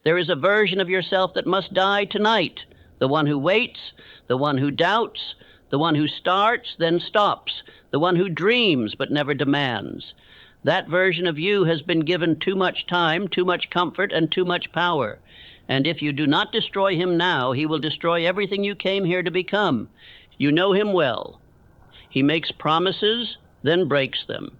There is a version of yourself that must die tonight. The one who waits, the one who doubts, the one who starts, then stops, the one who dreams but never demands. That version of you has been given too much time, too much comfort, and too much power. And if you do not destroy him now, he will destroy everything you came here to become. You know him well. He makes promises, then breaks them.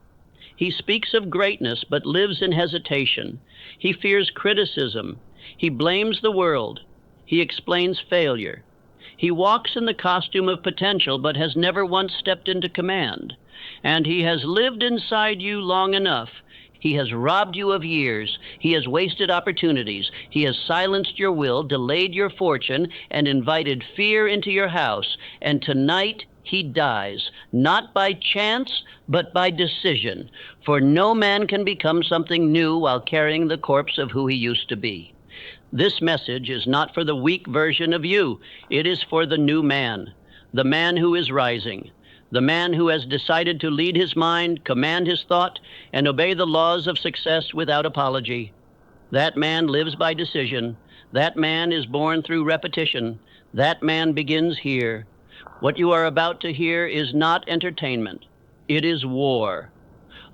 He speaks of greatness, but lives in hesitation. He fears criticism. He blames the world. He explains failure. He walks in the costume of potential, but has never once stepped into command. And he has lived inside you long enough. He has robbed you of years. He has wasted opportunities. He has silenced your will, delayed your fortune, and invited fear into your house. And tonight he dies, not by chance, but by decision. For no man can become something new while carrying the corpse of who he used to be. This message is not for the weak version of you. It is for the new man, the man who is rising, the man who has decided to lead his mind, command his thought, and obey the laws of success without apology. That man lives by decision. That man is born through repetition. That man begins here. What you are about to hear is not entertainment. It is war.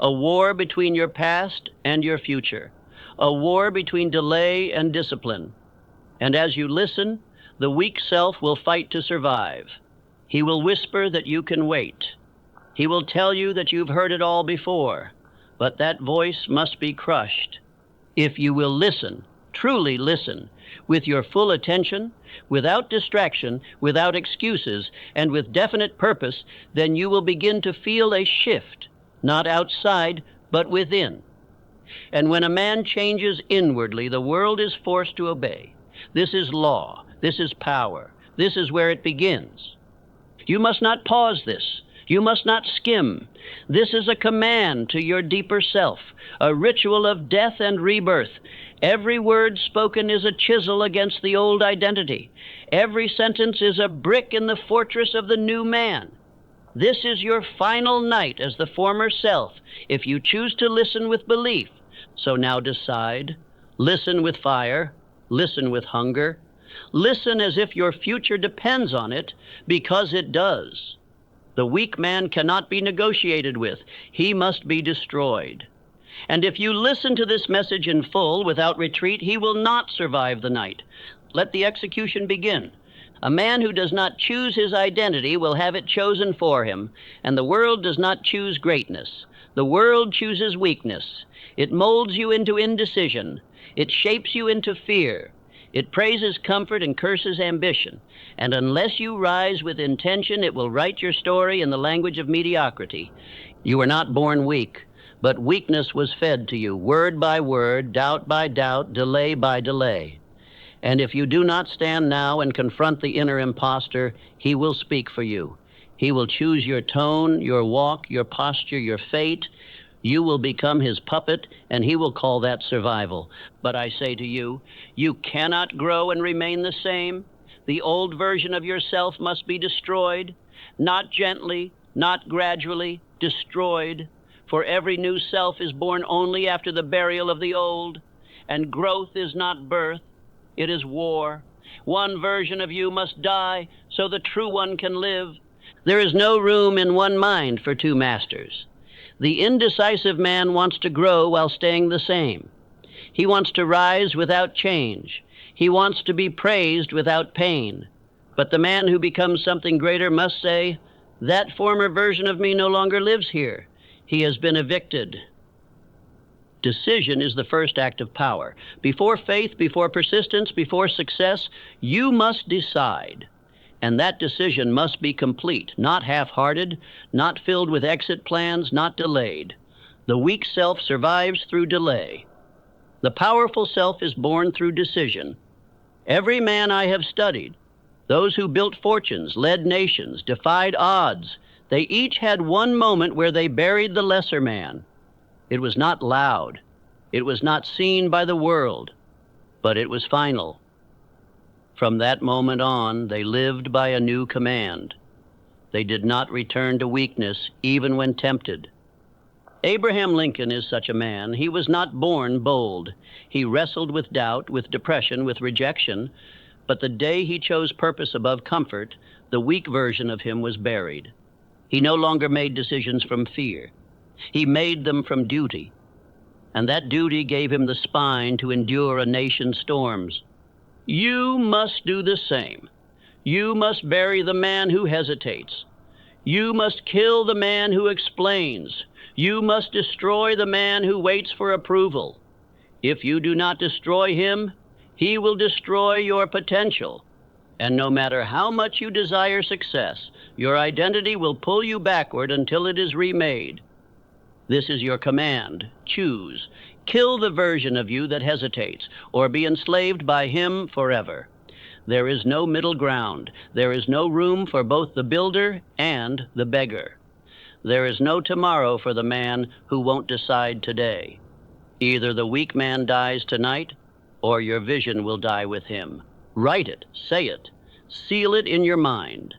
A war between your past and your future. A war between delay and discipline. And as you listen, the weak self will fight to survive. He will whisper that you can wait. He will tell you that you've heard it all before, but that voice must be crushed. If you will listen, truly listen, with your full attention, without distraction, without excuses, and with definite purpose, then you will begin to feel a shift, not outside, but within. And when a man changes inwardly, the world is forced to obey. This is law. This is power. This is where it begins. You must not pause this. You must not skim. This is a command to your deeper self, a ritual of death and rebirth. Every word spoken is a chisel against the old identity. Every sentence is a brick in the fortress of the new man. This is your final night as the former self, if you choose to listen with belief. So now decide. Listen with fire. Listen with hunger. Listen as if your future depends on it, because it does. The weak man cannot be negotiated with. He must be destroyed. And if you listen to this message in full, without retreat, he will not survive the night. Let the execution begin. A man who does not choose his identity will have it chosen for him, and the world does not choose greatness. The world chooses weakness. It molds you into indecision. It shapes you into fear. It praises comfort and curses ambition. And unless you rise with intention, it will write your story in the language of mediocrity. You were not born weak, but weakness was fed to you, word by word, doubt by doubt, delay by delay. And if you do not stand now and confront the inner imposter, he will speak for you. He will choose your tone, your walk, your posture, your fate. You will become his puppet, and he will call that survival. But I say to you, you cannot grow and remain the same. The old version of yourself must be destroyed, not gently, not gradually, destroyed. For every new self is born only after the burial of the old, and growth is not birth, it is war. One version of you must die so the true one can live. There is no room in one mind for two masters. The indecisive man wants to grow while staying the same. He wants to rise without change. He wants to be praised without pain. But the man who becomes something greater must say, that former version of me no longer lives here. He has been evicted. Decision is the first act of power. Before faith, before persistence, before success, you must decide. And that decision must be complete, not half-hearted, not filled with exit plans, not delayed. The weak self survives through delay. The powerful self is born through decision. Every man I have studied, those who built fortunes, led nations, defied odds, they each had one moment where they buried the lesser man. It was not loud. It was not seen by the world, but it was final. From that moment on, they lived by a new command. They did not return to weakness even when tempted. Abraham Lincoln is such a man. He was not born bold. He wrestled with doubt, with depression, with rejection, but the day he chose purpose above comfort, the weak version of him was buried. He no longer made decisions from fear. He made them from duty, and that duty gave him the spine to endure a nation's storms. You must do the same. You must bury the man who hesitates. You must kill the man who explains. You must destroy the man who waits for approval. If you do not destroy him, he will destroy your potential. And no matter how much you desire success, your identity will pull you backward until it is remade. This is your command. Choose. Kill the version of you that hesitates, or be enslaved by him forever. There is no middle ground. There is no room for both the builder and the beggar. There is no tomorrow for the man who won't decide today. Either the weak man dies tonight, or your vision will die with him. Write it, say it, seal it in your mind.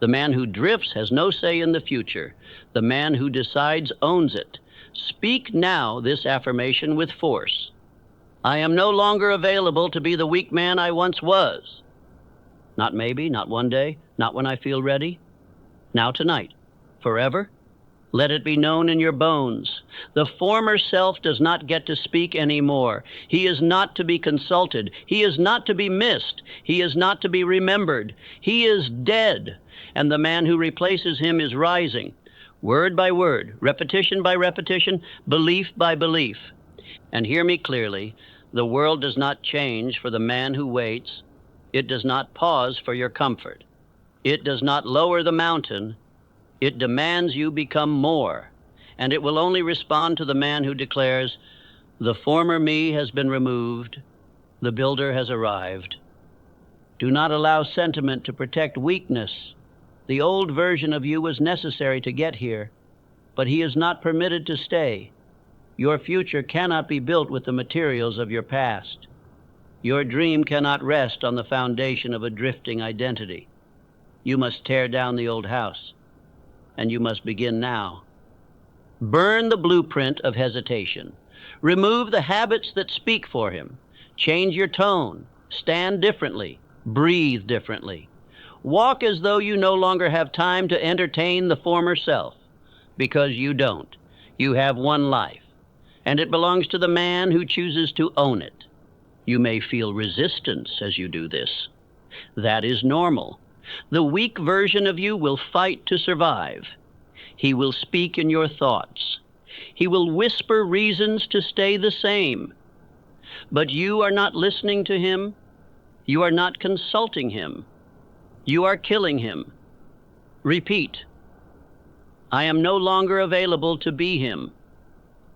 The man who drifts has no say in the future. The man who decides owns it. Speak now this affirmation with force. I am no longer available to be the weak man I once was. Not maybe, not one day, not when I feel ready. Now tonight, forever. Let it be known in your bones. The former self does not get to speak anymore. He is not to be consulted. He is not to be missed. He is not to be remembered. He is dead, and the man who replaces him is rising, word by word, repetition by repetition, belief by belief. And hear me clearly, the world does not change for the man who waits. It does not pause for your comfort. It does not lower the mountain. It demands you become more, and it will only respond to the man who declares, the former me has been removed, the builder has arrived. Do not allow sentiment to protect weakness. The old version of you was necessary to get here, but he is not permitted to stay. Your future cannot be built with the materials of your past. Your dream cannot rest on the foundation of a drifting identity. You must tear down the old house. And you must begin now. Burn the blueprint of hesitation. Remove the habits that speak for him. Change your tone. Stand differently. Breathe differently. Walk as though you no longer have time to entertain the former self, because you don't. You have one life, and it belongs to the man who chooses to own it. You may feel resistance as you do this. That is normal. The weak version of you will fight to survive. He will speak in your thoughts. He will whisper reasons to stay the same. But you are not listening to him. You are not consulting him. You are killing him. Repeat. I am no longer available to be him.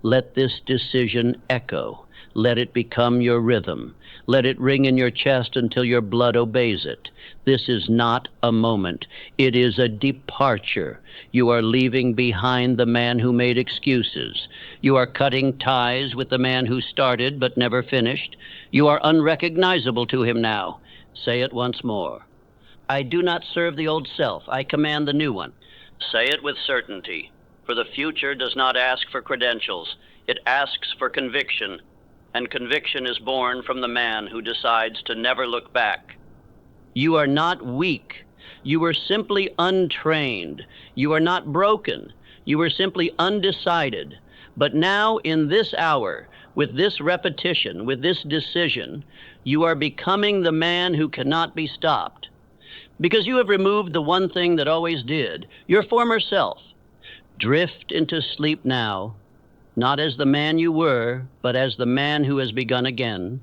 Let this decision echo. Let it become your rhythm. Let it ring in your chest until your blood obeys it. This is not a moment. It is a departure. You are leaving behind the man who made excuses. You are cutting ties with the man who started but never finished. You are unrecognizable to him now. Say it once more. I do not serve the old self. I command the new one. Say it with certainty, for the future does not ask for credentials. It asks for conviction. And conviction is born from the man who decides to never look back. You are not weak. You are simply untrained. You are not broken. You are simply undecided. But now, in this hour, with this repetition, with this decision, you are becoming the man who cannot be stopped. Because you have removed the one thing that always did, your former self. Drift into sleep now. Not as the man you were, but as the man who has begun again.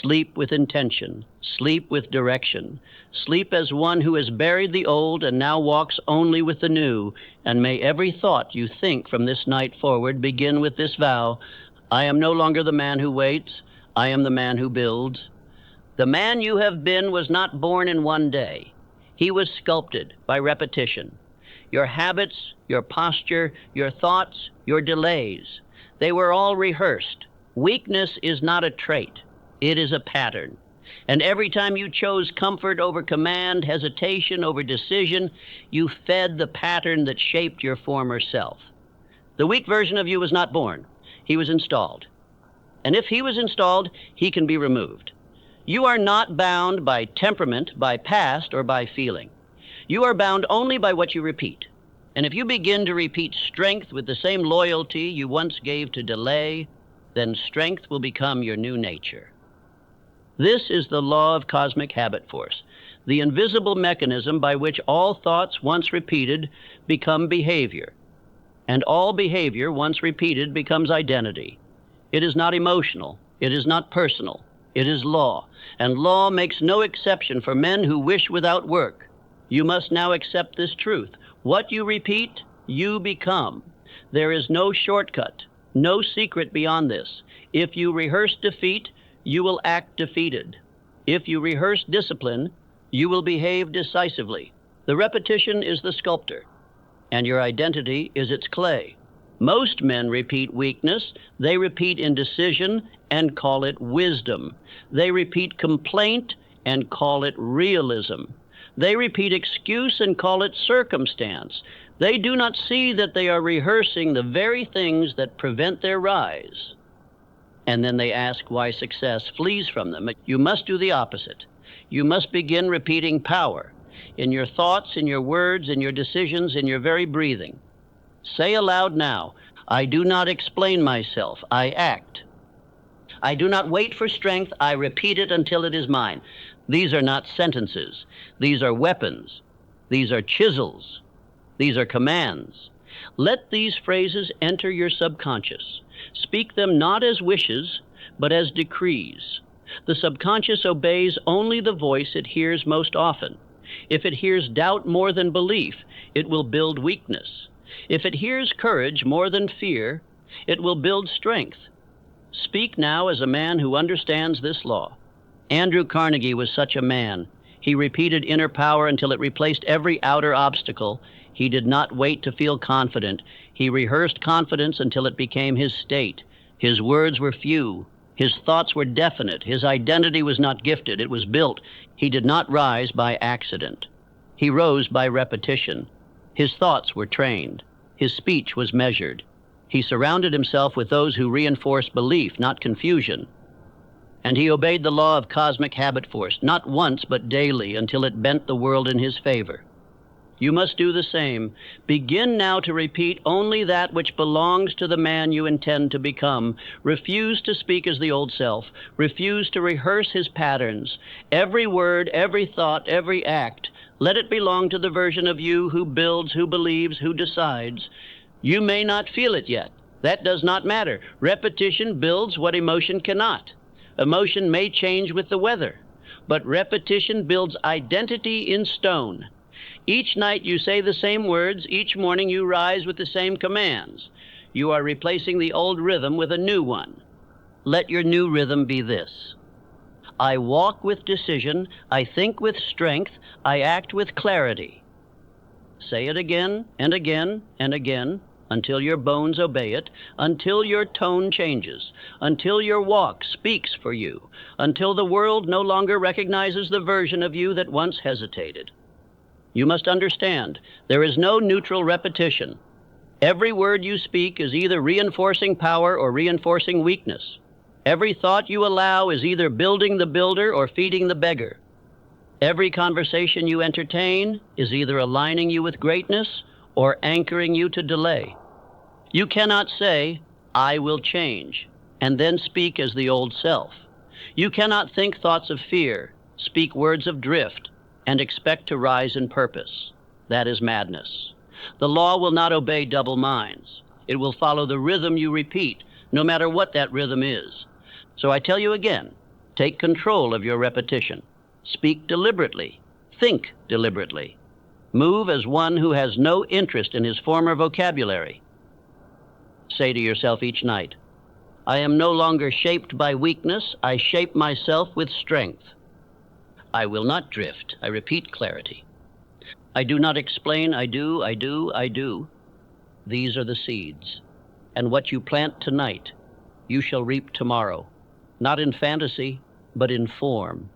Sleep with intention. Sleep with direction. Sleep as one who has buried the old and now walks only with the new. And may every thought you think from this night forward begin with this vow: I am no longer the man who waits. I am the man who builds. The man you have been was not born in one day. He was sculpted by repetition. Your habits, your posture, your thoughts, your delays, they were all rehearsed. Weakness is not a trait. It is a pattern. And every time you chose comfort over command, hesitation over decision, you fed the pattern that shaped your former self. The weak version of you was not born. He was installed. And if he was installed, he can be removed. You are not bound by temperament, by past, or by feeling. You are bound only by what you repeat. And if you begin to repeat strength with the same loyalty you once gave to delay, then strength will become your new nature. This is the law of cosmic habit force, the invisible mechanism by which all thoughts once repeated become behavior, and all behavior once repeated becomes identity. It is not emotional, it is not personal, it is law, and law makes no exception for men who wish without work. You must now accept this truth. What you repeat, you become. There is no shortcut, no secret beyond this. If you rehearse defeat, you will act defeated. If you rehearse discipline, you will behave decisively. The repetition is the sculptor, and your identity is its clay. Most men repeat weakness. They repeat indecision and call it wisdom. They repeat complaint and call it realism. They repeat excuse and call it circumstance. They do not see that they are rehearsing the very things that prevent their rise. And then they ask why success flees from them. You must do the opposite. You must begin repeating power in your thoughts, in your words, in your decisions, in your very breathing. Say aloud now, I do not explain myself, I act. I do not wait for strength, I repeat it until it is mine. These are not sentences. These are weapons. These are chisels. These are commands. Let these phrases enter your subconscious. Speak them not as wishes, but as decrees. The subconscious obeys only the voice it hears most often. If it hears doubt more than belief, it will build weakness. If it hears courage more than fear, it will build strength. Speak now as a man who understands this law. Andrew Carnegie was such a man. He repeated inner power until it replaced every outer obstacle. He did not wait to feel confident. He rehearsed confidence until it became his state. His words were few. His thoughts were definite. His identity was not gifted. It was built. He did not rise by accident. He rose by repetition. His thoughts were trained. His speech was measured. He surrounded himself with those who reinforced belief, not confusion. And he obeyed the law of cosmic habit force, not once but daily, until it bent the world in his favor. You must do the same. Begin now to repeat only that which belongs to the man you intend to become. Refuse to speak as the old self. Refuse to rehearse his patterns. Every word, every thought, every act, let it belong to the version of you who builds, who believes, who decides. You may not feel it yet. That does not matter. Repetition builds what emotion cannot. Emotion may change with the weather, but repetition builds identity in stone. Each night you say the same words. Each morning you rise with the same commands. You are replacing the old rhythm with a new one. Let your new rhythm be this. I walk with decision. I think with strength. I act with clarity. Say it again and again and again until your bones obey it, until your tone changes, until your walk speaks for you, until the world no longer recognizes the version of you that once hesitated. You must understand, there is no neutral repetition. Every word you speak is either reinforcing power or reinforcing weakness. Every thought you allow is either building the builder or feeding the beggar. Every conversation you entertain is either aligning you with greatness or anchoring you to delay. You cannot say, I will change, and then speak as the old self. You cannot think thoughts of fear, speak words of drift, and expect to rise in purpose. That is madness. The law will not obey double minds. It will follow the rhythm you repeat, no matter what that rhythm is. So I tell you again, take control of your repetition. Speak deliberately. Think deliberately. Move as one who has no interest in his former vocabulary. Say to yourself each night, I am no longer shaped by weakness. I shape myself with strength. I will not drift. I repeat clarity. I do not explain. I do, I do, I do. These are the seeds. And what you plant tonight, you shall reap tomorrow. Not in fantasy, but in form.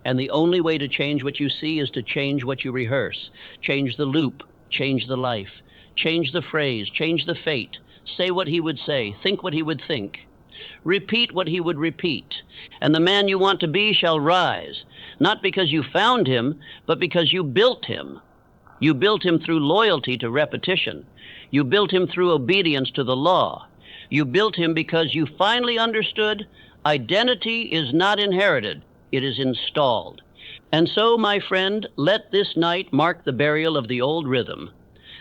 And the only way to change what you see is to change what you rehearse. Change the loop, change the life. Change the phrase, change the fate. say what he would say, think what he would think, repeat what he would repeat, and the man you want to be shall rise, not because you found him, but because you built him. You built him through loyalty to repetition. You built him through obedience to the law. You built him because you finally understood identity is not inherited, it is installed. And so, my friend, let this night mark the burial of the old rhythm.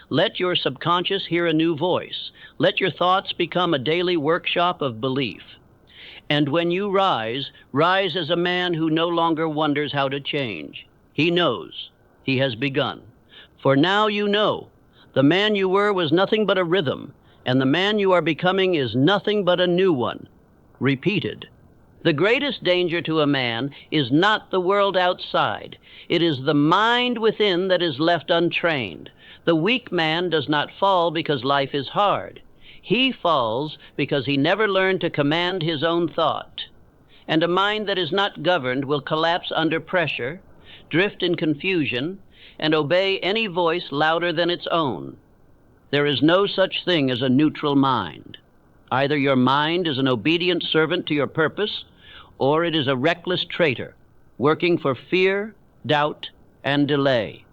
Let your subconscious hear a new voice. Let your thoughts become a daily workshop of belief. And when you rise, rise as a man who no longer wonders how to change. He knows. He has begun. For now you know. The man you were was nothing but a rhythm, and the man you are becoming is nothing but a new one, repeated. The greatest danger to a man is not the world outside. It is the mind within that is left untrained. The weak man does not fall because life is hard. He falls because he never learned to command his own thought. And a mind that is not governed will collapse under pressure, drift in confusion, and obey any voice louder than its own. There is no such thing as a neutral mind. Either your mind is an obedient servant to your purpose, or it is a reckless traitor, working for fear, doubt, and delay.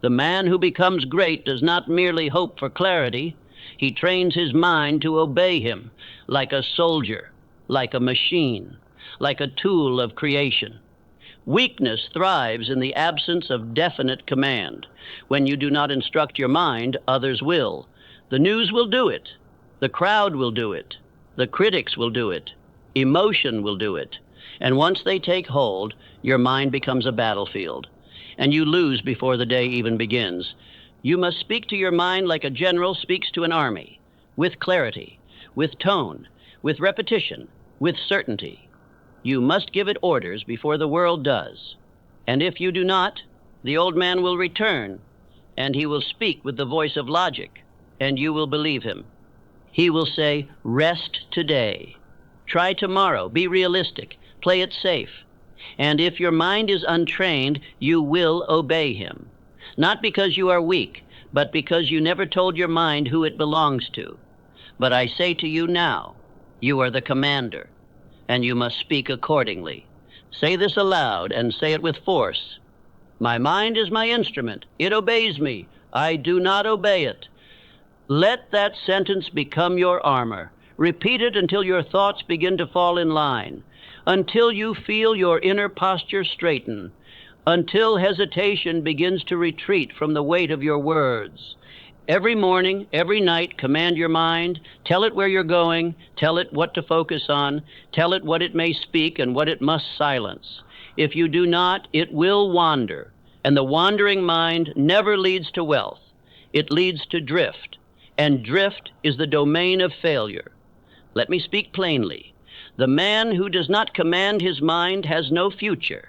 The man who becomes great does not merely hope for clarity. He trains his mind to obey him, like a soldier, like a machine, like a tool of creation. Weakness thrives in the absence of definite command. When you do not instruct your mind, others will. The news will do it. The crowd will do it. The critics will do it. Emotion will do it. And once they take hold, your mind becomes a battlefield, and you lose before the day even begins. You must speak to your mind like a general speaks to an army, with clarity, with tone, with repetition, with certainty. You must give it orders before the world does. And if you do not, the old man will return, and he will speak with the voice of logic, and you will believe him. He will say, rest today. Try tomorrow. Be realistic. Play it safe. And if your mind is untrained, you will obey him. Not because you are weak, but because you never told your mind who it belongs to. But I say to you now, you are the commander, and you must speak accordingly. Say this aloud and say it with force. My mind is my instrument. It obeys me. I do not obey it. Let that sentence become your armor. Repeat it until your thoughts begin to fall in line, until you feel your inner posture straighten, until hesitation begins to retreat from the weight of your words. Every morning, every night, command your mind. Tell it where you're going. Tell it what to focus on. Tell it what it may speak and what it must silence. If you do not, it will wander. And the wandering mind never leads to wealth. It leads to drift. And drift is the domain of failure. Let me speak plainly. The man who does not command his mind has no future,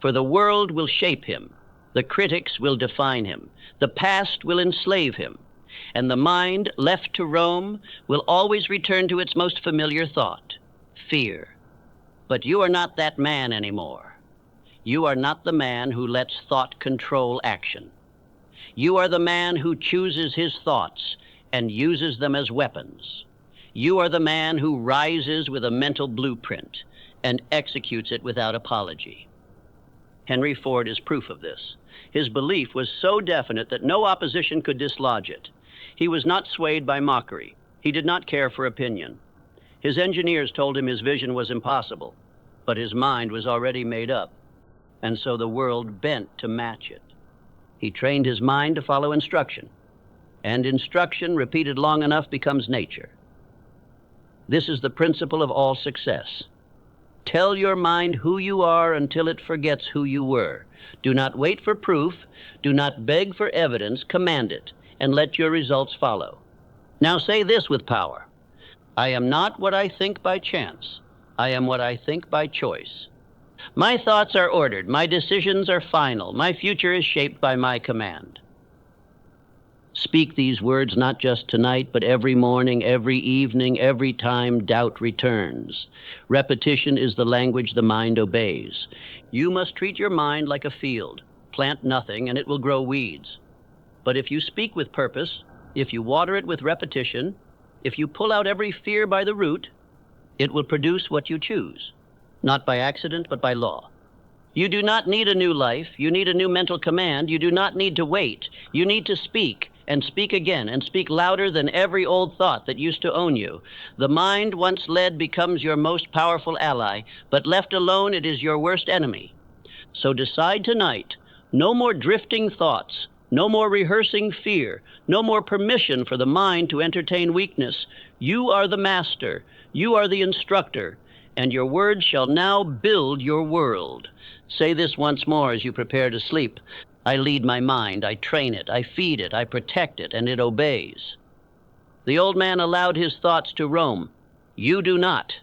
for the world will shape him. The critics will define him. The past will enslave him. And the mind, left to roam, will always return to its most familiar thought, fear. But you are not that man anymore. You are not the man who lets thought control action. You are the man who chooses his thoughts and uses them as weapons. You are the man who rises with a mental blueprint and executes it without apology. Henry Ford is proof of this. His belief was so definite that no opposition could dislodge it. He was not swayed by mockery. He did not care for opinion. His engineers told him his vision was impossible, but his mind was already made up, and so the world bent to match it. He trained his mind to follow instruction, and instruction repeated long enough becomes nature. This is the principle of all success. Tell your mind who you are until it forgets who you were. Do not wait for proof. Do not beg for evidence. Command it, and let your results follow. Now say this with power. I am not what I think by chance. I am what I think by choice. My thoughts are ordered. My decisions are final. My future is shaped by my command. Speak these words not just tonight, but every morning, every evening, every time doubt returns. Repetition is the language the mind obeys. You must treat your mind like a field. Plant nothing, and it will grow weeds. But if you speak with purpose, if you water it with repetition, If you pull out every fear by the root, it will produce what you choose, not by accident, but by law. You do not need a new life. You need a new mental command. You do not need to wait. You need to speak, and speak again, and speak louder than every old thought that used to own you. The mind, once led, becomes your most powerful ally, but left alone, it is your worst enemy. So decide tonight, no more drifting thoughts, no more rehearsing fear, no more permission for the mind to entertain weakness. You are the master. You are the instructor, and your words shall now build your world. Say this once more as you prepare to sleep. I lead my mind, I train it, I feed it, I protect it, and it obeys. The old man allowed his thoughts to roam. You do not.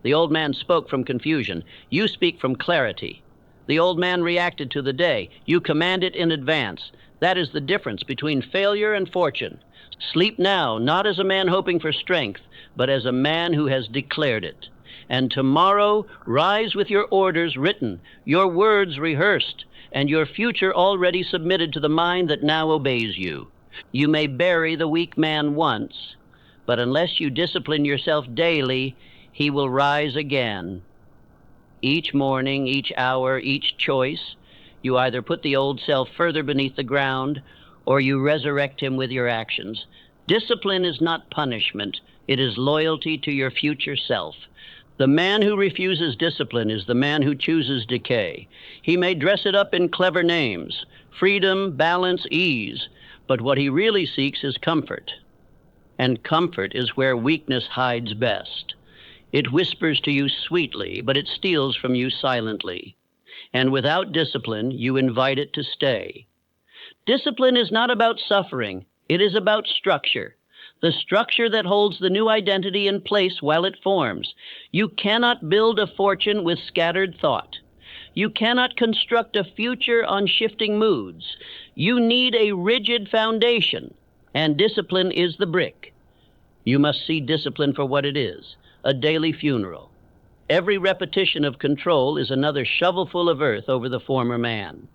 The old man spoke from confusion. You speak from clarity. The old man reacted to the day. You command it in advance. That is the difference between failure and fortune. Sleep now, not as a man hoping for strength, but as a man who has declared it. And tomorrow, rise with your orders written, your words rehearsed, and your future already submitted to the mind that now obeys you. You may bury the weak man once, but unless you discipline yourself daily, he will rise again. Each morning, each hour, each choice, you either put the old self further beneath the ground, or you resurrect him with your actions. Discipline is not punishment. It is loyalty to your future self. The man who refuses discipline is the man who chooses decay. He may dress it up in clever names, freedom, balance, ease, but what he really seeks is comfort. And comfort is where weakness hides best. It whispers to you sweetly, but it steals from you silently. And without discipline, you invite it to stay. Discipline is not about suffering. It is about structure. The structure that holds the new identity in place while it forms. You cannot build a fortune with scattered thought. You cannot construct a future on shifting moods. You need a rigid foundation, and discipline is the brick. You must see discipline for what it is, a daily funeral. Every repetition of control is another shovelful of earth over the former man.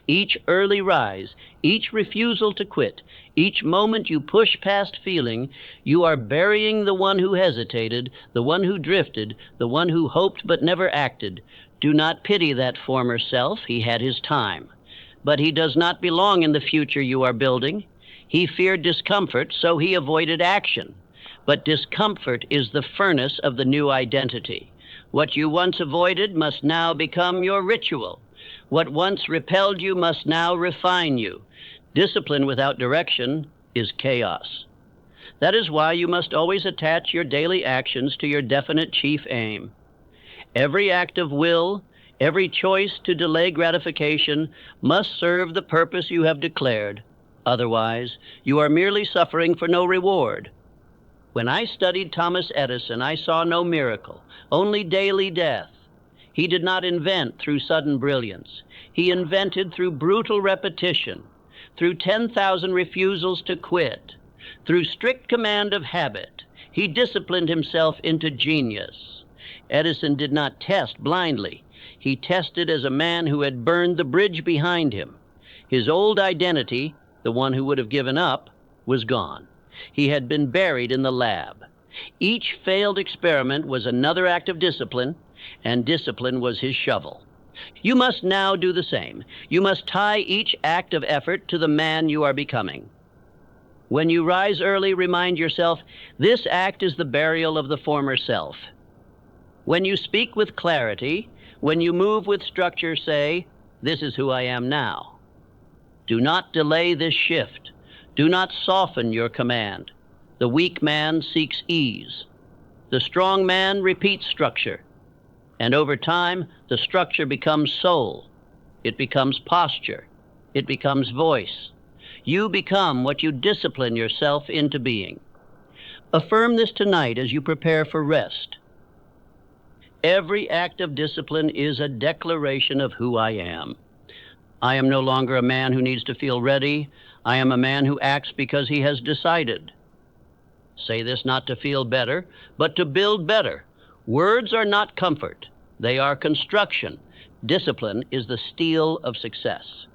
Each early rise, each refusal to quit, each moment you push past feeling, you are burying the one who hesitated, the one who drifted, the one who hoped but never acted. Do not pity that former self. He had his time. But he does not belong in the future you are building. He feared discomfort, so he avoided action. But discomfort is the furnace of the new identity. What you once avoided must now become your ritual. What once repelled you must now refine you. Discipline without direction is chaos. That is why you must always attach your daily actions to your definite chief aim. Every act of will, every choice to delay gratification must serve the purpose you have declared. Otherwise, you are merely suffering for no reward. When I studied Thomas Edison, I saw no miracle, only daily death. He did not invent through sudden brilliance. He invented through brutal repetition, through 10,000 refusals to quit, through strict command of habit. He disciplined himself into genius. Edison did not test blindly. He tested as a man who had burned the bridge behind him. His old identity, the one who would have given up, was gone. He had been buried in the lab. Each failed experiment was another act of discipline, and discipline was his shovel. You must now do the same. You must tie each act of effort to the man you are becoming. When you rise early, remind yourself, this act is the burial of the former self. When you speak with clarity, when you move with structure, say, this is who I am now. Do not delay this shift. Do not soften your command. The weak man seeks ease. The strong man repeats structure. And over time, the structure becomes soul. It becomes posture. It becomes voice. You become what you discipline yourself into being. Affirm this tonight as you prepare for rest. Every act of discipline is a declaration of who I am. I am no longer a man who needs to feel ready. I am a man who acts because he has decided. Say this not to feel better, but to build better. Words are not comfort. They are construction. Discipline is the steel of success.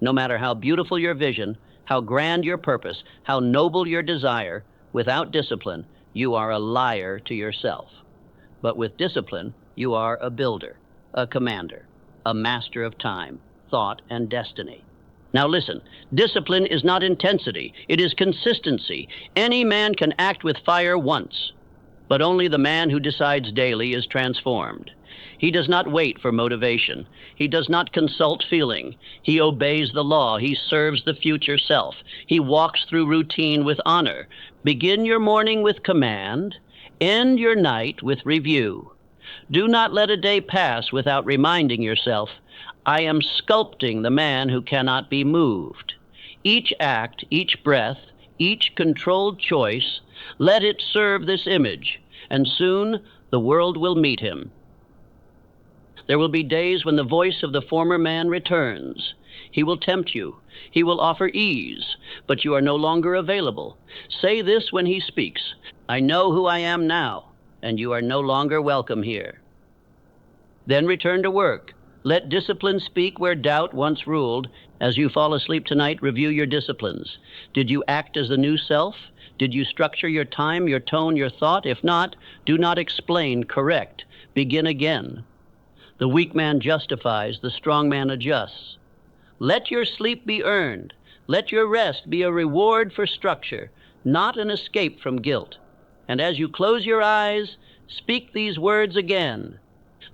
No matter how beautiful your vision, how grand your purpose, how noble your desire, Without discipline, you are a liar to yourself. But with discipline, you are a builder, a commander, a master of time, thought, and destiny. Now listen, discipline is not intensity, it is consistency. Any man can act with fire once, but only the man who decides daily is transformed. He does not wait for motivation. He does not consult feeling. He obeys the law. He serves the future self. He walks through routine with honor. Begin your morning with command. End your night with review. Do not let a day pass without reminding yourself, I am sculpting the man who cannot be moved. Each act, each breath, each controlled choice, let it serve this image, and soon the world will meet him. There will be days when the voice of the former man returns. He will tempt you. He will offer ease, but you are no longer available. Say this when he speaks, I know who I am now, and you are no longer welcome here. Then return to work. Let discipline speak where doubt once ruled. As you fall asleep tonight, review your disciplines. Did you act as the new self? Did you structure your time, your tone, your thought? If not, do not explain, correct. Begin again. The weak man justifies, the strong man adjusts. Let your sleep be earned. Let your rest be a reward for structure, not an escape from guilt. And as you close your eyes, speak these words again.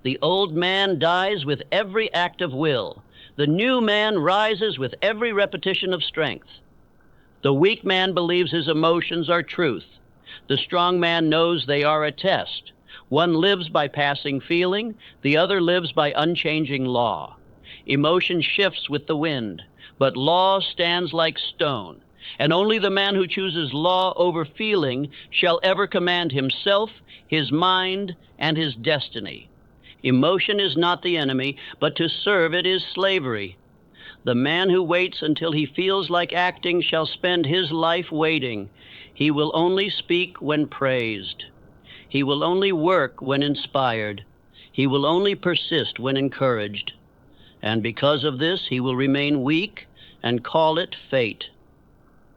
The old man dies with every act of will. The new man rises with every repetition of strength. The weak man believes his emotions are truth. The strong man knows they are a test. One lives by passing feeling, the other lives by unchanging law. Emotion shifts with the wind, but law stands like stone. And only the man who chooses law over feeling shall ever command himself, his mind, and his destiny. Emotion is not the enemy, but to serve it is slavery. The man who waits until he feels like acting shall spend his life waiting. He will only speak when praised. He will only work when inspired. He will only persist when encouraged. And because of this, he will remain weak and call it fate.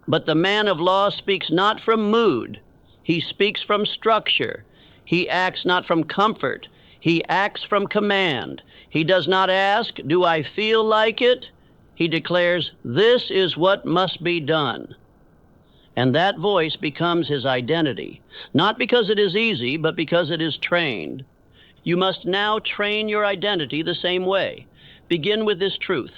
But the man of law speaks not from mood. He speaks from structure. He acts not from comfort. He acts from command. He does not ask, do I feel like it? He declares, this is what must be done. And that voice becomes his identity, not because it is easy, but because it is trained. You must now train your identity the same way. Begin with this truth.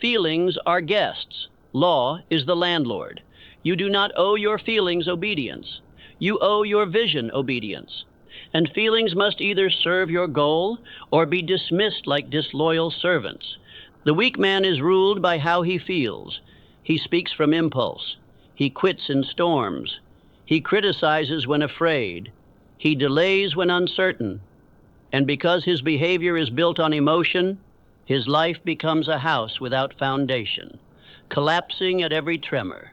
Feelings are guests. Law is the landlord. You do not owe your feelings obedience. You owe your vision obedience. And feelings must either serve your goal or be dismissed like disloyal servants. The weak man is ruled by how he feels. He speaks from impulse. He quits in storms. He criticizes when afraid. He delays when uncertain. And because his behavior is built on emotion, his life becomes a house without foundation, collapsing at every tremor.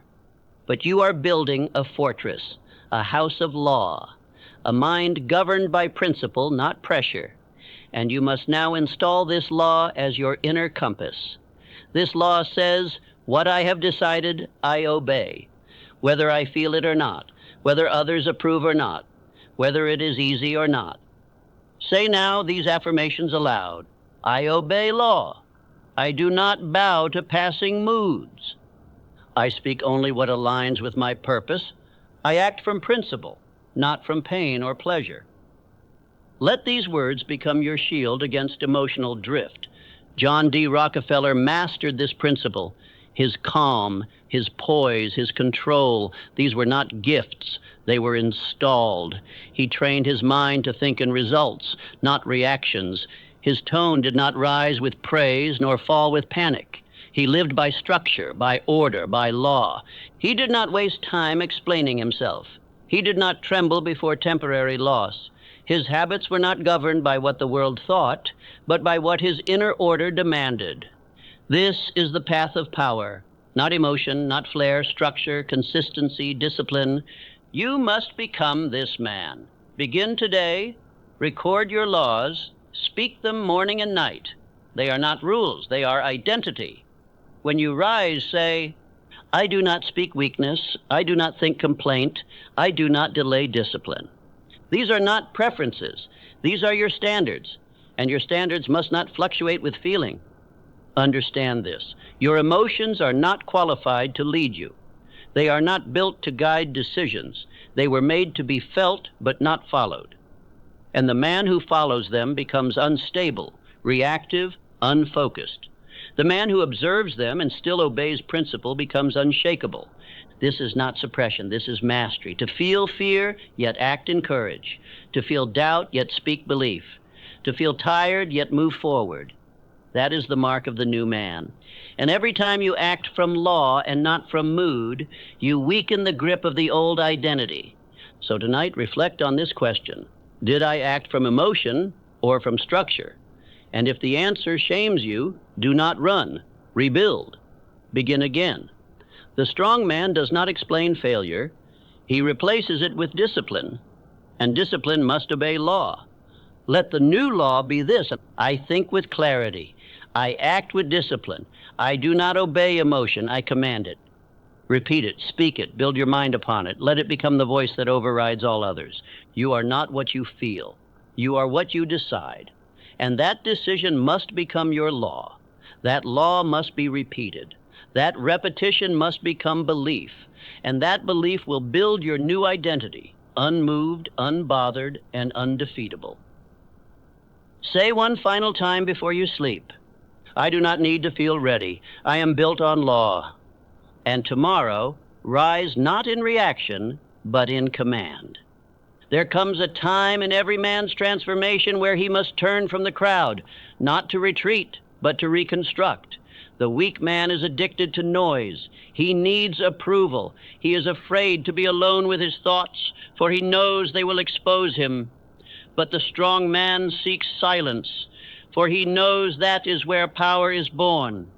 But you are building a fortress, a house of law, a mind governed by principle, not pressure. And you must now install this law as your inner compass. This law says, what I have decided, I obey, whether I feel it or not, whether others approve or not, whether it is easy or not. Say now these affirmations aloud. I obey law. I do not bow to passing moods. I speak only what aligns with my purpose. I act from principle, not from pain or pleasure. Let these words become your shield against emotional drift. John D. Rockefeller mastered this principle. His calm, his poise, his control, these were not gifts, they were installed. He trained his mind to think in results, not reactions. His tone did not rise with praise nor fall with panic. He lived by structure, by order, by law. He did not waste time explaining himself. He did not tremble before temporary loss. His habits were not governed by what the world thought, but by what his inner order demanded. This is the path of power, not emotion, not flair, structure, consistency, discipline. You must become this man. Begin today, record your laws, speak them morning and night. They are not rules, they are identity. When you rise, say, I do not speak weakness. I do not think complaint. I do not delay discipline. These are not preferences. These are your standards, and your standards must not fluctuate with feeling. Understand this. Your emotions are not qualified to lead you. They are not built to guide decisions. They were made to be felt but not followed. And the man who follows them becomes unstable, reactive, unfocused. The man who observes them and still obeys principle becomes unshakable. This is not suppression, this is mastery. To feel fear, yet act in courage. To feel doubt, yet speak belief. To feel tired, yet move forward. That is the mark of the new man. And every time you act from law and not from mood, you weaken the grip of the old identity. So tonight, reflect on this question. Did I act from emotion or from structure? And if the answer shames you, do not run. Rebuild. Begin again. The strong man does not explain failure. He replaces it with discipline. And discipline must obey law. Let the new law be this: I think with clarity. I act with discipline. I do not obey emotion. I command it. Repeat it, speak it, build your mind upon it. Let it become the voice that overrides all others. You are not what you feel. You are what you decide. And that decision must become your law. That law must be repeated. That repetition must become belief. And that belief will build your new identity, unmoved, unbothered, and undefeatable. Say one final time before you sleep, I do not need to feel ready. I am built on law. And tomorrow, rise not in reaction, but in command. There comes a time in every man's transformation where he must turn from the crowd, not to retreat, but to reconstruct. The weak man is addicted to noise. He needs approval. He is afraid to be alone with his thoughts, for he knows they will expose him. But the strong man seeks silence, for he knows that is where power is born.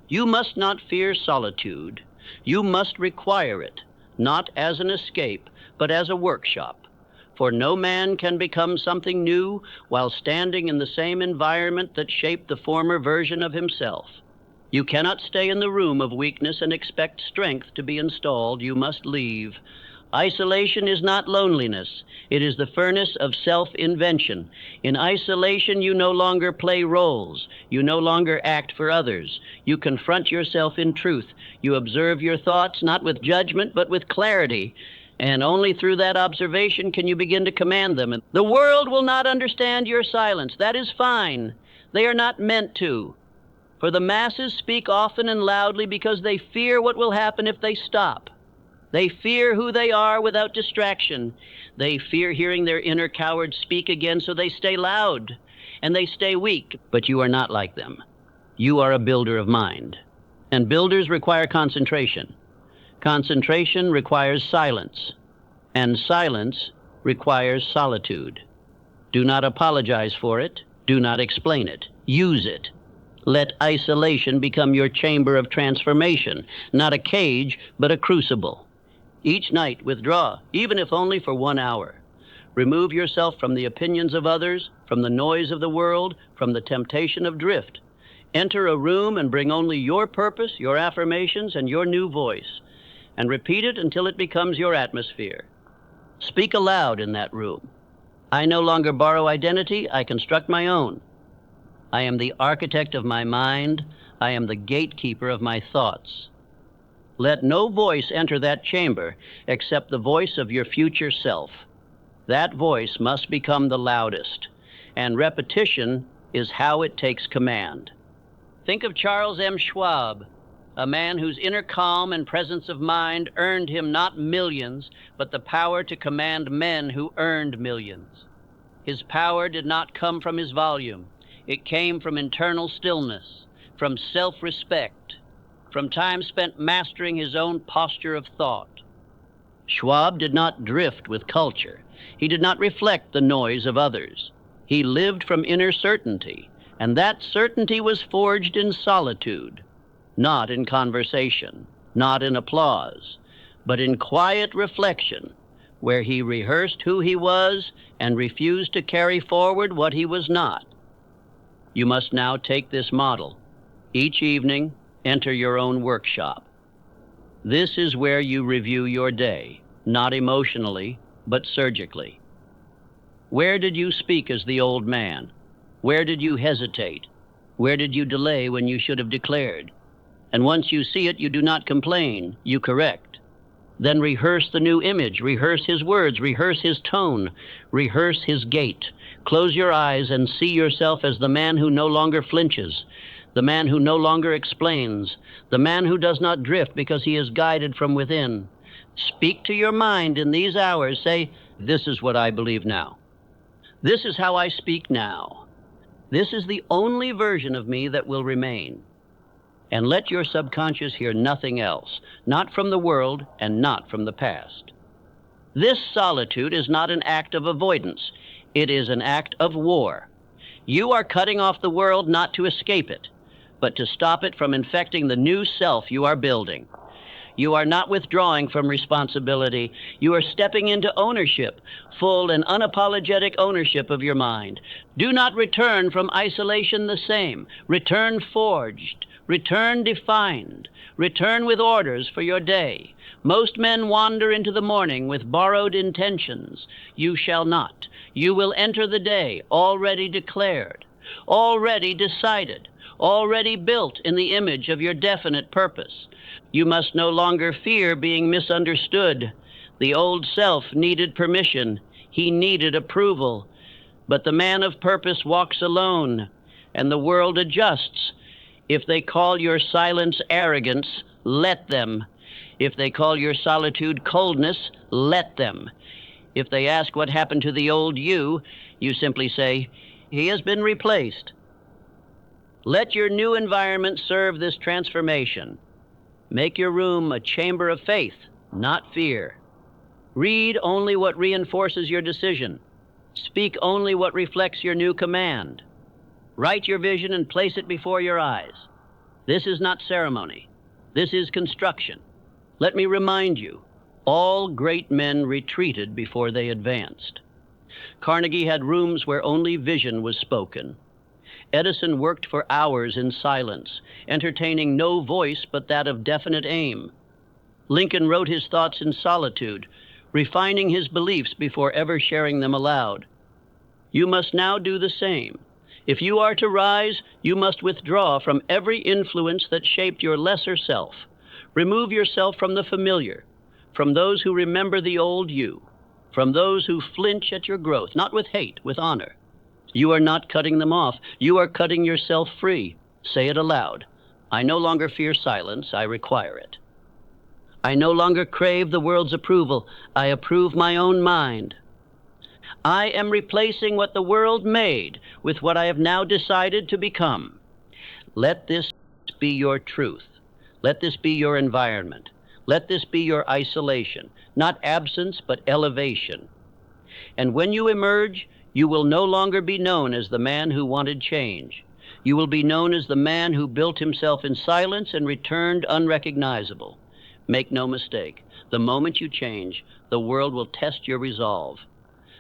You must not fear solitude. You must require it, not as an escape, but as a workshop. For no man can become something new while standing in the same environment that shaped the former version of himself. You cannot stay in the room of weakness and expect strength to be installed. You must leave. Isolation is not loneliness. It is the furnace of self-invention. In isolation, you no longer play roles. You no longer act for others. You confront yourself in truth. You observe your thoughts not with judgment, but with clarity. And only through that observation can you begin to command them. The world will not understand your silence. That is fine. They are not meant to. For the masses speak often and loudly because they fear what will happen if they stop. They fear who they are without distraction. They fear hearing their inner cowards speak again, so they stay loud and they stay weak. But you are not like them. You are a builder of mind. And builders require concentration. Concentration requires silence. And silence requires solitude. Do not apologize for it. Do not explain it. Use it. Let isolation become your chamber of transformation, not a cage, but a crucible. Each night, withdraw, even if only for 1 hour. Remove yourself from the opinions of others, from the noise of the world, from the temptation of drift. Enter a room and bring only your purpose, your affirmations, and your new voice, and repeat it until it becomes your atmosphere. Speak aloud in that room. I no longer borrow identity, I construct my own. I am the architect of my mind. I am the gatekeeper of my thoughts. Let no voice enter that chamber except the voice of your future self. That voice must become the loudest, and repetition is how it takes command. Think of Charles M. Schwab, a man whose inner calm and presence of mind earned him not millions, but the power to command men who earned millions. His power did not come from his volume. It came from internal stillness, from self-respect, from time spent mastering his own posture of thought. Schwab did not drift with culture. He did not reflect the noise of others. He lived from inner certainty, and that certainty was forged in solitude, not in conversation, not in applause, but in quiet reflection, where he rehearsed who he was and refused to carry forward what he was not. You must now take this model. Each evening, enter your own workshop. This is where you review your day, not emotionally, but surgically. Where did you speak as the old man? Where did you hesitate? Where did you delay when you should have declared? And once you see it, you do not complain, you correct. Then rehearse the new image, rehearse his words, rehearse his tone, rehearse his gait. Close your eyes and see yourself as the man who no longer flinches, the man who no longer explains, the man who does not drift because he is guided from within. Speak to your mind in these hours. Say, this is what I believe now. This is how I speak now. This is the only version of me that will remain. And let your subconscious hear nothing else, not from the world and not from the past. This solitude is not an act of avoidance. It is an act of war. You are cutting off the world not to escape it, but to stop it from infecting the new self you are building. You are not withdrawing from responsibility. You are stepping into ownership, full and unapologetic ownership of your mind. Do not return from isolation the same. Return forged. Return defined. Return with orders for your day. Most men wander into the morning with borrowed intentions. You shall not. You will enter the day already declared, already decided, already built in the image of your definite purpose. You must no longer fear being misunderstood. The old self needed permission. He needed approval. But the man of purpose walks alone, and the world adjusts. If they call your silence arrogance, let them. If they call your solitude coldness, let them. If they ask what happened to the old you, you simply say, he has been replaced. Let your new environment serve this transformation. Make your room a chamber of faith, not fear. Read only what reinforces your decision. Speak only what reflects your new command. Write your vision and place it before your eyes. This is not ceremony. This is construction. Let me remind you, all great men retreated before they advanced. Carnegie had rooms where only vision was spoken. Edison worked for hours in silence, entertaining no voice but that of definite aim. Lincoln wrote his thoughts in solitude, refining his beliefs before ever sharing them aloud. You must now do the same. If you are to rise, you must withdraw from every influence that shaped your lesser self. Remove yourself from the familiar, from those who remember the old you, from those who flinch at your growth, not with hate, with honor. You are not cutting them off. You are cutting yourself free. Say it aloud. I no longer fear silence. I require it. I no longer crave the world's approval. I approve my own mind. I am replacing what the world made with what I have now decided to become. Let this be your truth. Let this be your environment. Let this be your isolation, not absence, but elevation. And when you emerge, you will no longer be known as the man who wanted change. You will be known as the man who built himself in silence and returned unrecognizable. Make no mistake, the moment you change, the world will test your resolve.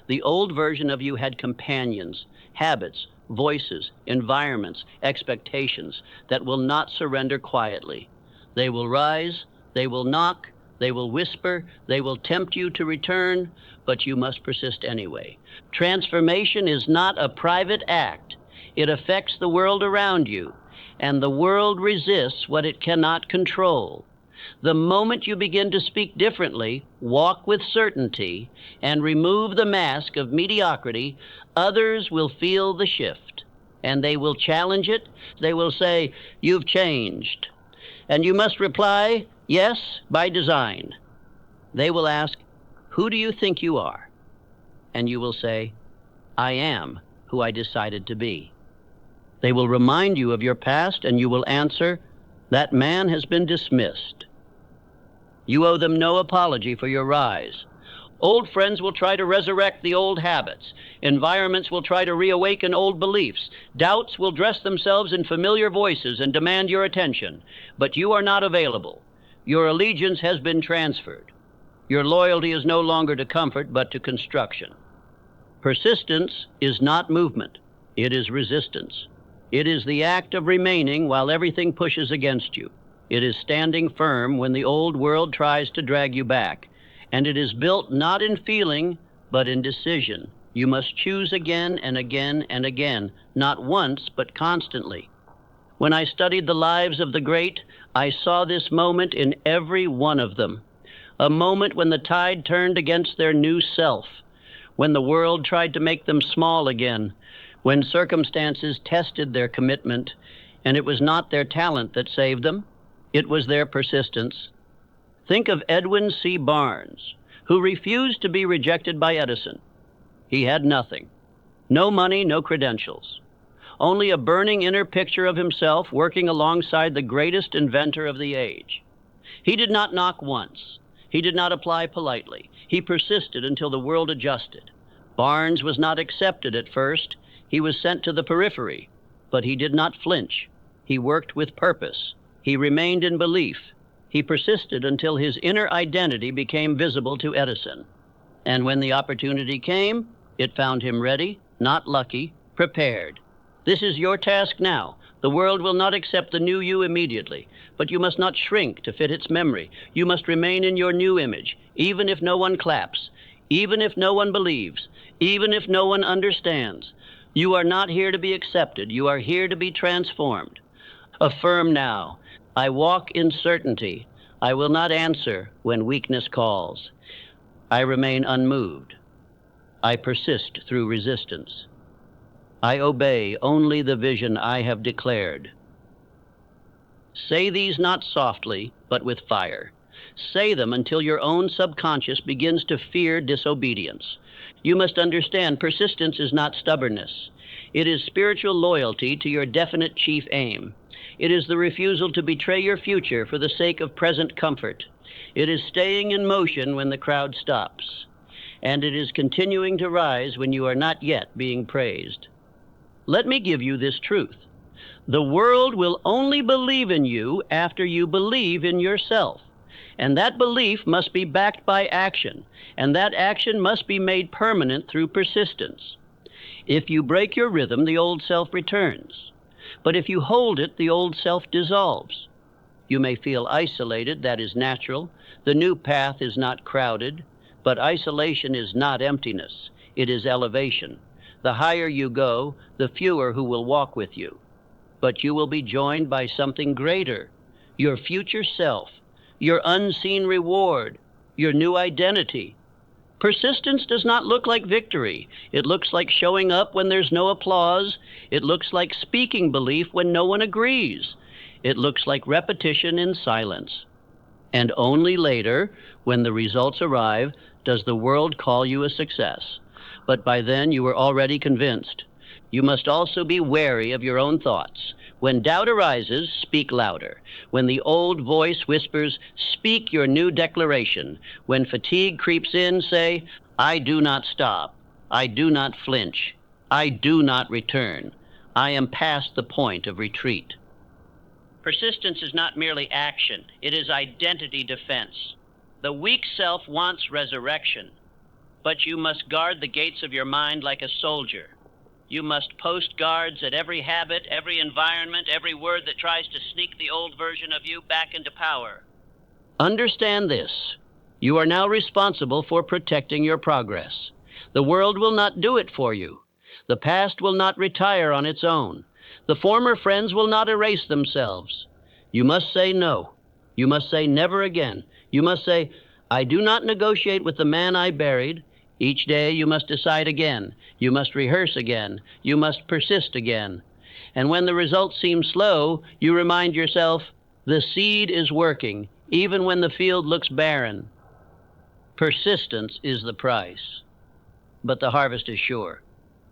The old version of you had companions, habits, voices, environments, expectations that will not surrender quietly. They will rise, they will knock, they will whisper, they will tempt you to return, but you must persist anyway. Transformation is not a private act. It affects the world around you, and the world resists what it cannot control. The moment you begin to speak differently, walk with certainty, and remove the mask of mediocrity, others will feel the shift, and they will challenge it. They will say, "You've changed." And you must reply, "Yes, by design." They will ask, "Who do you think you are?" And you will say, "I am who I decided to be." They will remind you of your past, and you will answer, "That man has been dismissed." You owe them no apology for your rise. Old friends will try to resurrect the old habits. Environments will try to reawaken old beliefs. Doubts will dress themselves in familiar voices and demand your attention. But you are not available. Your allegiance has been transferred. Your loyalty is no longer to comfort, but to construction. Persistence is not movement. It is resistance. It is the act of remaining while everything pushes against you. It is standing firm when the old world tries to drag you back. And it is built not in feeling, but in decision. You must choose again and again and again, not once, but constantly. When I studied the lives of the great, I saw this moment in every one of them. A moment when the tide turned against their new self, when the world tried to make them small again, when circumstances tested their commitment, and it was not their talent that saved them, it was their persistence. Think of Edwin C. Barnes, who refused to be rejected by Edison. He had nothing. No money, no credentials. Only a burning inner picture of himself working alongside the greatest inventor of the age. He did not knock once. He did not apply politely. He persisted until the world adjusted. Barnes was not accepted at first. He was sent to the periphery, but he did not flinch. He worked with purpose. He remained in belief. He persisted until his inner identity became visible to Edison. And when the opportunity came, it found him ready, not lucky, prepared. This is your task now. The world will not accept the new you immediately, but you must not shrink to fit its memory. You must remain in your new image, even if no one claps, even if no one believes, even if no one understands. You are not here to be accepted. You are here to be transformed. Affirm now, I walk in certainty. I will not answer when weakness calls. I remain unmoved. I persist through resistance. I obey only the vision I have declared. Say these not softly, but with fire. Say them until your own subconscious begins to fear disobedience. You must understand persistence is not stubbornness. It is spiritual loyalty to your definite chief aim. It is the refusal to betray your future for the sake of present comfort. It is staying in motion when the crowd stops. And it is continuing to rise when you are not yet being praised. Let me give you this truth. The world will only believe in you after you believe in yourself. And that belief must be backed by action, and that action must be made permanent through persistence. If you break your rhythm, the old self returns. But if you hold it, the old self dissolves. You may feel isolated, that is natural. The new path is not crowded, but isolation is not emptiness, it is elevation. The higher you go, the fewer who will walk with you. But you will be joined by something greater, your future self, your unseen reward, your new identity. Persistence does not look like victory. It looks like showing up when there's no applause. It looks like speaking belief when no one agrees. It looks like repetition in silence. And only later, when the results arrive, does the world call you a success. But by then you are already convinced. You must also be wary of your own thoughts. When doubt arises, speak louder. When the old voice whispers, speak your new declaration. When fatigue creeps in, say, I do not stop. I do not flinch. I do not return. I am past the point of retreat. Persistence is not merely action. It is identity defense. The weak self wants resurrection, but you must guard the gates of your mind like a soldier. You must post guards at every habit, every environment, every word that tries to sneak the old version of you back into power. Understand this. You are now responsible for protecting your progress. The world will not do it for you. The past will not retire on its own. The former friends will not erase themselves. You must say no. You must say never again. You must say, I do not negotiate with the man I buried. Each day you must decide again. You must rehearse again. You must persist again. And when the results seem slow, you remind yourself, the seed is working, even when the field looks barren. Persistence is the price, but the harvest is sure,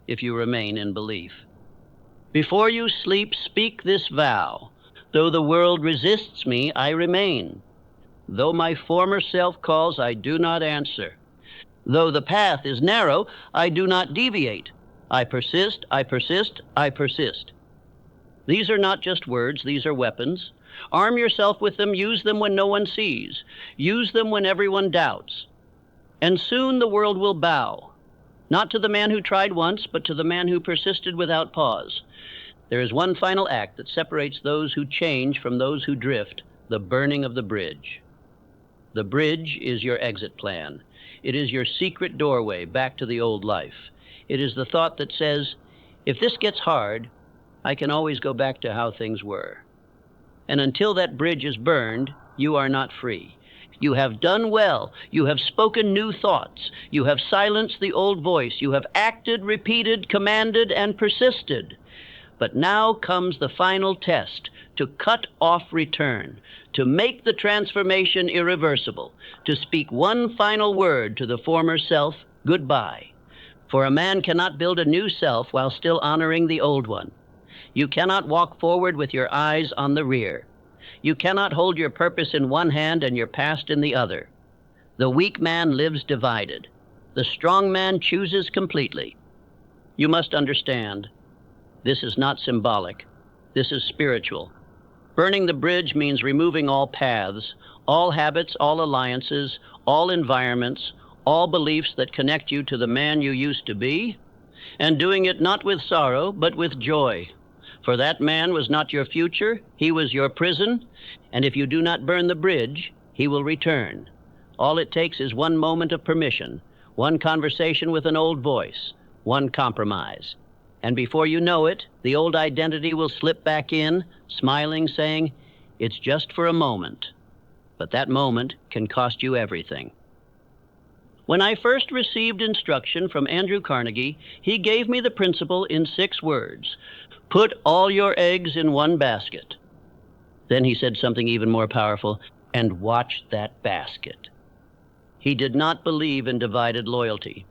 if you remain in belief. Before you sleep, speak this vow. Though the world resists me, I remain. Though my former self calls, I do not answer. Though the path is narrow, I do not deviate. I persist, I persist, I persist. These are not just words, these are weapons. Arm yourself with them, use them when no one sees. Use them when everyone doubts. And soon the world will bow, not to the man who tried once, but to the man who persisted without pause. There is one final act that separates those who change from those who drift, the burning of the bridge. The bridge is your exit plan. It is your secret doorway back to the old life. It is the thought that says, if this gets hard, I can always go back to how things were. And until that bridge is burned, you are not free. You have done well. You have spoken new thoughts. You have silenced the old voice. You have acted, repeated, commanded, and persisted. But now comes the final test, to cut off return, to make the transformation irreversible, to speak one final word to the former self, goodbye. For a man cannot build a new self while still honoring the old one. You cannot walk forward with your eyes on the rear. You cannot hold your purpose in one hand and your past in the other. The weak man lives divided. The strong man chooses completely. You must understand, this is not symbolic. This is spiritual. Burning the bridge means removing all paths, all habits, all alliances, all environments, all beliefs that connect you to the man you used to be, and doing it not with sorrow, but with joy. For that man was not your future, he was your prison, and if you do not burn the bridge, he will return. All it takes is one moment of permission, one conversation with an old voice, one compromise. And before you know it, the old identity will slip back in, smiling, saying, it's just for a moment. But that moment can cost you everything. When I first received instruction from Andrew Carnegie, he gave me the principle in 6 words. Put all your eggs in one basket. Then he said something even more powerful, and watch that basket. He did not believe in divided loyalty.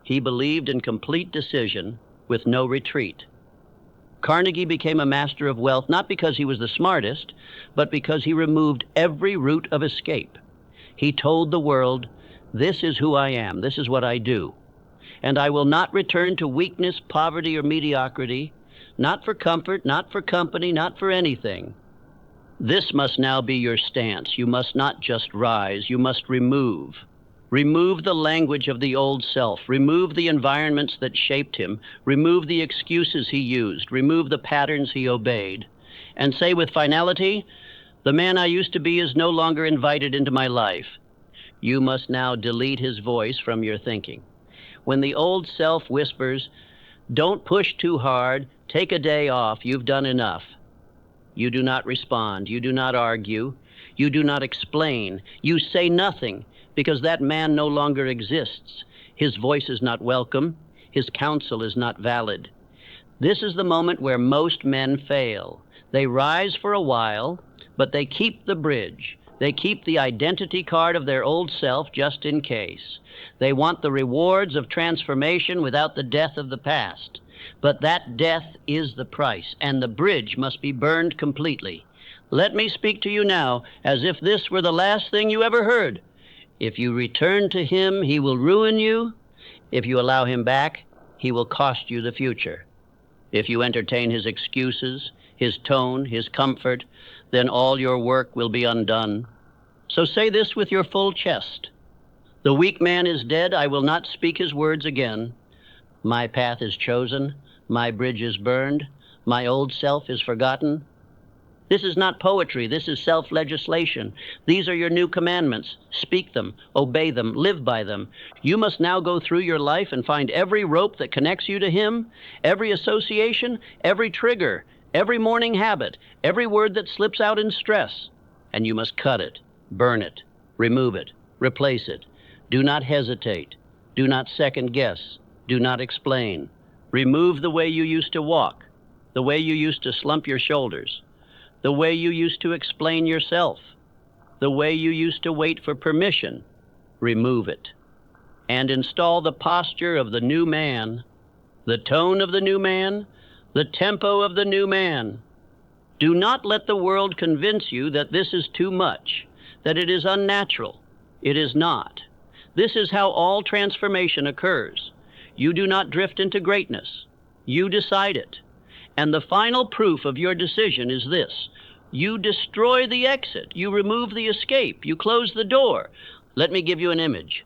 He believed in complete decision with no retreat. Carnegie became a master of wealth not because he was the smartest, but because he removed every route of escape. He told the world, this is who I am, this is what I do, and I will not return to weakness, poverty, or mediocrity, not for comfort, not for company, not for anything. This must now be your stance. You must not just rise, you must remove. Remove the language of the old self. Remove the environments that shaped him. Remove the excuses he used. Remove the patterns he obeyed. And say with finality, the man I used to be is no longer invited into my life. You must now delete his voice from your thinking. When the old self whispers, don't push too hard, take a day off, you've done enough. You do not respond. You do not argue. You do not explain. You say nothing, because that man no longer exists. His voice is not welcome. His counsel is not valid. This is the moment where most men fail. They rise for a while, but they keep the bridge. They keep the identity card of their old self just in case. They want the rewards of transformation without the death of the past. But that death is the price, and the bridge must be burned completely. Let me speak to you now as if this were the last thing you ever heard. If you return to him, he will ruin you. If you allow him back, he will cost you the future. If you entertain his excuses, his tone, his comfort, then all your work will be undone. So say this with your full chest. The weak man is dead. I will not speak his words again. My path is chosen. My bridge is burned. My old self is forgotten. This is not poetry. This is self-legislation. These are your new commandments. Speak them, obey them, live by them. You must now go through your life and find every rope that connects you to him, every association, every trigger, every morning habit, every word that slips out in stress. And you must cut it, burn it, remove it, replace it. Do not hesitate. Do not second guess. Do not explain. Remove the way you used to walk, the way you used to slump your shoulders, the way you used to explain yourself, the way you used to wait for permission. Remove it. And install the posture of the new man, the tone of the new man, the tempo of the new man. Do not let the world convince you that this is too much, that it is unnatural. It is not. This is how all transformation occurs. You do not drift into greatness. You decide it. And the final proof of your decision is this. You destroy the exit. You remove the escape. You close the door. Let me give you an image.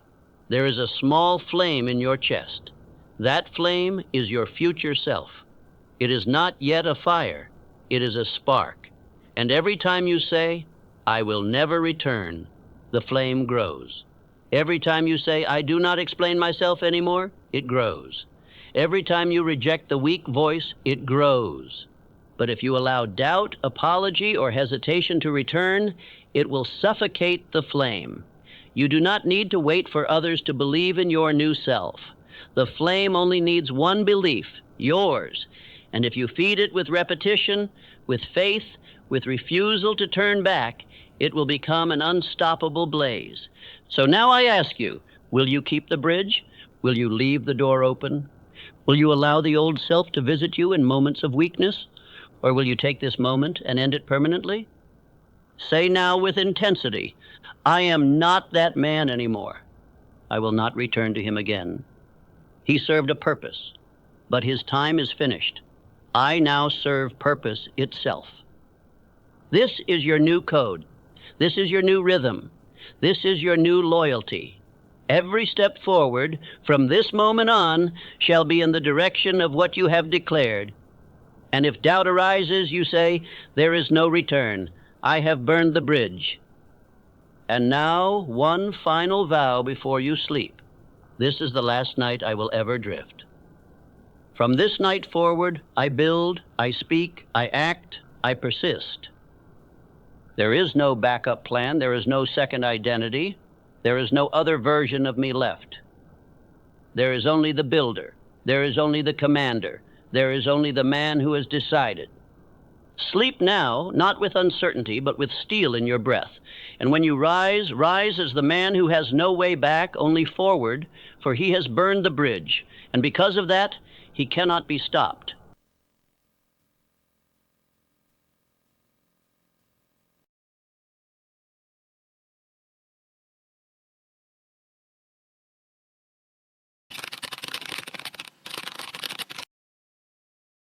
There is a small flame in your chest. That flame is your future self. It is not yet a fire. It is a spark. And every time you say, I will never return, the flame grows. Every time you say, I do not explain myself anymore, it grows. Every time you reject the weak voice, it grows. But if you allow doubt, apology, or hesitation to return, it will suffocate the flame. You do not need to wait for others to believe in your new self. The flame only needs one belief, yours. And if you feed it with repetition, with faith, with refusal to turn back, it will become an unstoppable blaze. So now I ask you, will you keep the bridge? Will you leave the door open? Will you allow the old self to visit you in moments of weakness? Or will you take this moment and end it permanently? Say now with intensity, I am not that man anymore. I will not return to him again. He served a purpose, but his time is finished. I now serve purpose itself. This is your new code. This is your new rhythm. This is your new loyalty. Every step forward from this moment on shall be in the direction of what you have declared. And if doubt arises, you say, there is no return. I have burned the bridge. And now, one final vow before you sleep. This is the last night I will ever drift. From this night forward, I build, I speak, I act, I persist. There is no backup plan. There is no second identity. There is no other version of me left. There is only the builder. There is only the commander. There is only the man who has decided. Sleep now, not with uncertainty, but with steel in your breath. And when you rise, rise as the man who has no way back, only forward, for he has burned the bridge. And because of that, he cannot be stopped.